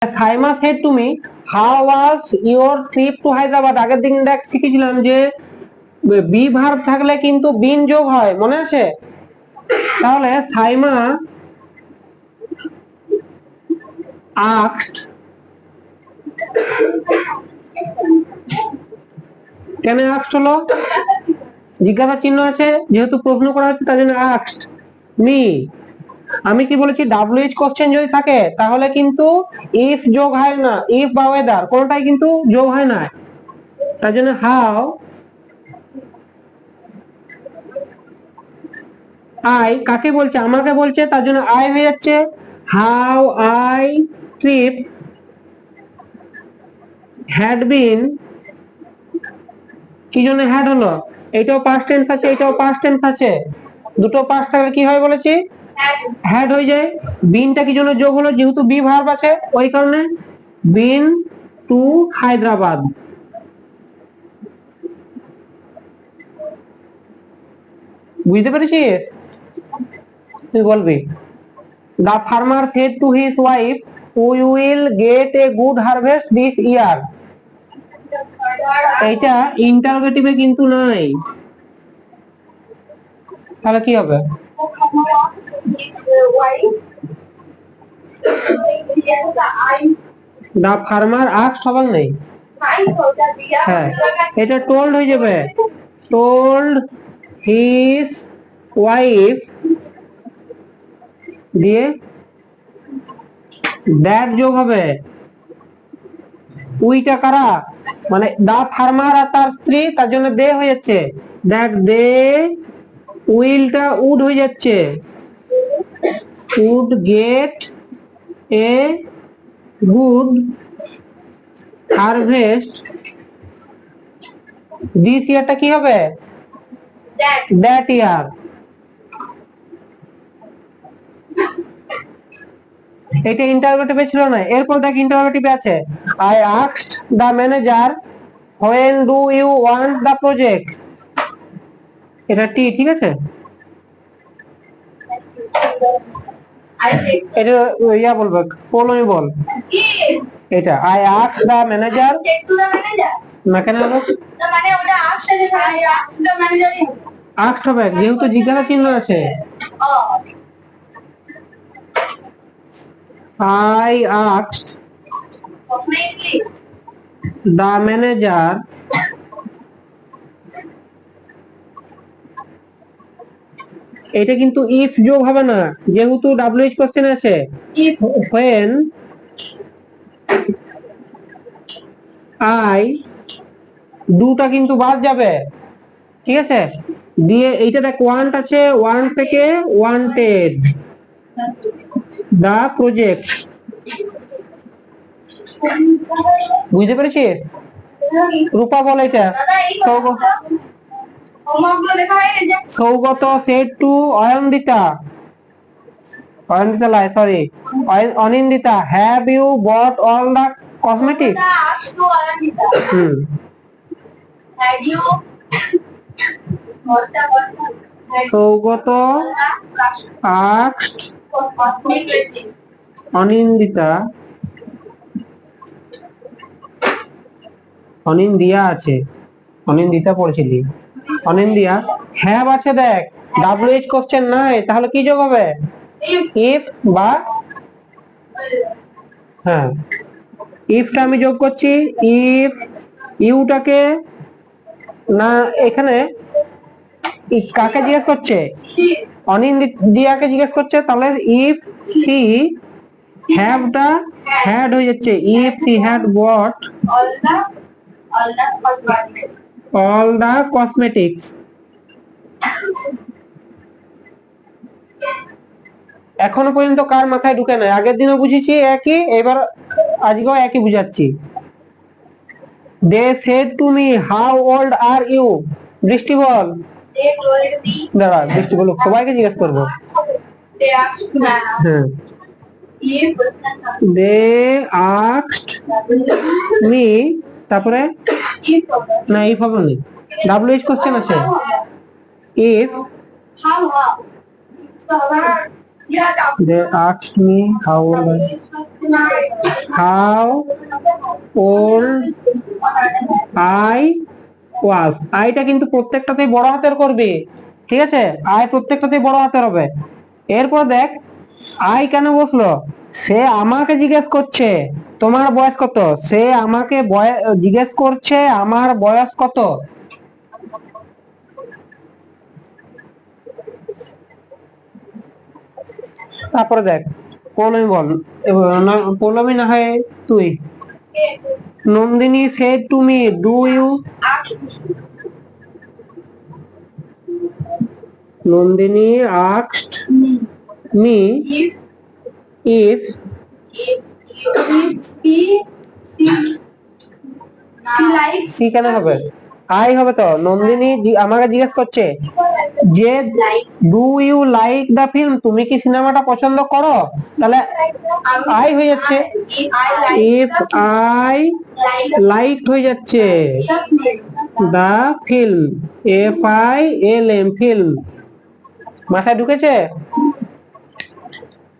Saima said to me how was your trip to Hyderabad. আগের দিন দেখ শিখেছিলাম যে বি ভার্ব থাকলে কিন্তু বিন যোগ হয়, মনে আছে? তাহলে সাইমা আস্কড, কেন আস্কড হলো? জিজ্ঞাসা চিহ্ন আছে, যেহেতু প্রশ্ন করা হচ্ছে তার জন্য আস্কড মি। আমি কি বলেছি, ডাব্লিউএইচ কোশ্চেন যদি থাকে তাহলে কিন্তু ইফ যোগ হয় না, ইফ বা ওয়েদার কোনটাই কিন্তু যোগ হয় না, তার জন্য হাউ। আই কাকে বলছে, আমাকে বলছে, তার জন্য আই হয়ে যাচ্ছে how I trip had been. কি জন্য হ্যাড হলো? এটাও পাস্ট টেন্স আছে, এটাও পাস্ট টেন্স আছে, দুটো পাস্ট থাকলে কি হয় বলেছি, হ্যাড হয়ে যায়। বিনটা কি জন্য যোগ হলো? যেহেতু বি ভার্ব আছে ওই কারণে বিন টু হায়দ্রাবাদ। বুঝতে পেরেছিস? তুই বলবি the farmer said to his wife we will get a good harvest this ইয়ার। এইটা ইন্টারোগেটিভে কিন্তু নাই, তাহলে কি হবে? দ্য ফার্মার আস্কড সবার নেই, হ্যাঁ এটা টোল্ড হয়ে যাবে, টোল্ড হিজ ওয়াইফ দিয়ে দ্যাট যোগ হবে। উইটা কারা, মানে দা ফার্মার আর তার স্ত্রী, তার জন্য দে হয়ে যাচ্ছে, দ্যাট দে উইলটা উড হয়ে যাচ্ছে, would get a good harvest this ইয়ারটা কি হবে, দ্যাট ইয়ার। এটা ইন্টারোগেটিভে ছিল না, এরপর দেখ ইন্টারোগেটিভে আছে I asked the manager when do you want the project. এটা টি, ঠিক আছে? এটা ইয়া বলবে, পলমি বল এটা আই আস্কড দ্য ম্যানেজার না, কেন হবে? আস্কড হবে যেহেতু জিজ্ঞাসা চিহ্ন আছে। I asked the manager এটা কিন্তু ইফ যোগ হবে না, যেহেতু ডাব্লিউএইচ কোশ্চেন আছে। when I দুটা কিন্তু বাদ যাবে, ঠিক আছে? দিয়ে এইটা দেখ ওয়ান্ট আছে, ওয়ান থেকে ওয়ান্টেড দা প্রজেক্ট। বুঝতে পেরেছিস? রূপা বল এটা সৌগত সেড টু অয়ন্দিতা, অয়ন্দিতা লাই sorry Anindita have you bought all the cosmetic. Saugata asked Anindita, Anindia আছে, অনিন্দিতা পড়েছিলি, অনিন্দিয়া হ্যাভ আছে, দেখ ডাব্লিউএইচ কোশ্চেন নাই, তাহলে কি যোগ হবে, ইফ বা হ্যাঁ ইফটা আমি যোগ করছি, ইফ ইউটাকে না, এখানে কাকে জিজ্ঞেস করছে, অনিন্দিয়াকে জিজ্ঞেস করছে, তাহলে ইফ সি হ্যাভটা হ্যাড হয়ে যাচ্ছে, if she had bought all the cosmetics। এখনো পর্যন্ত কার মাথায় ঢুকে নাই? আগের দিনও বুঝেছি একই, এবার আজকেও একই বুঝাচ্ছি। they said to me how old are you। বৃষ্টি বল, দাঁড়া বৃষ্টি বলো, সবাইকে জিজ্ঞেস করবো। হ্যাঁ they asked me, তারপরে না ইফ হবে না, ডাব্লিউএইচ কোশ্চেন আছে, if They asked me how old I was. আইটা কিন্তু প্রত্যেকটাতেই বড় হাতের করবে, ঠিক আছে? আই প্রত্যেকটাতেই বড় হাতের হবে। এরপর দেখ আই কেন বসলো, সে আমাকে জিজ্ঞেস করছে তোমার বয়স কত, সে আমাকে জিজ্ঞেস করছে আমার বয়স কত। তারপরে দেখ পৌলমী বল, পৌলমী না হয় তুই। Nandini said to me, do you Nandini asked me if she কেন হবে, আই হবে তো। নন্দিনী আমাকে জিজ্ঞেস করছে যে do you like the film, তুমি কি সিনেমাটা পছন্দ করো, তাহলে আই হয়ে যাচ্ছে। ইফ আই লাইক হয়ে যাচ্ছে the film, F I L M film. মাথায় ঢুকেছে?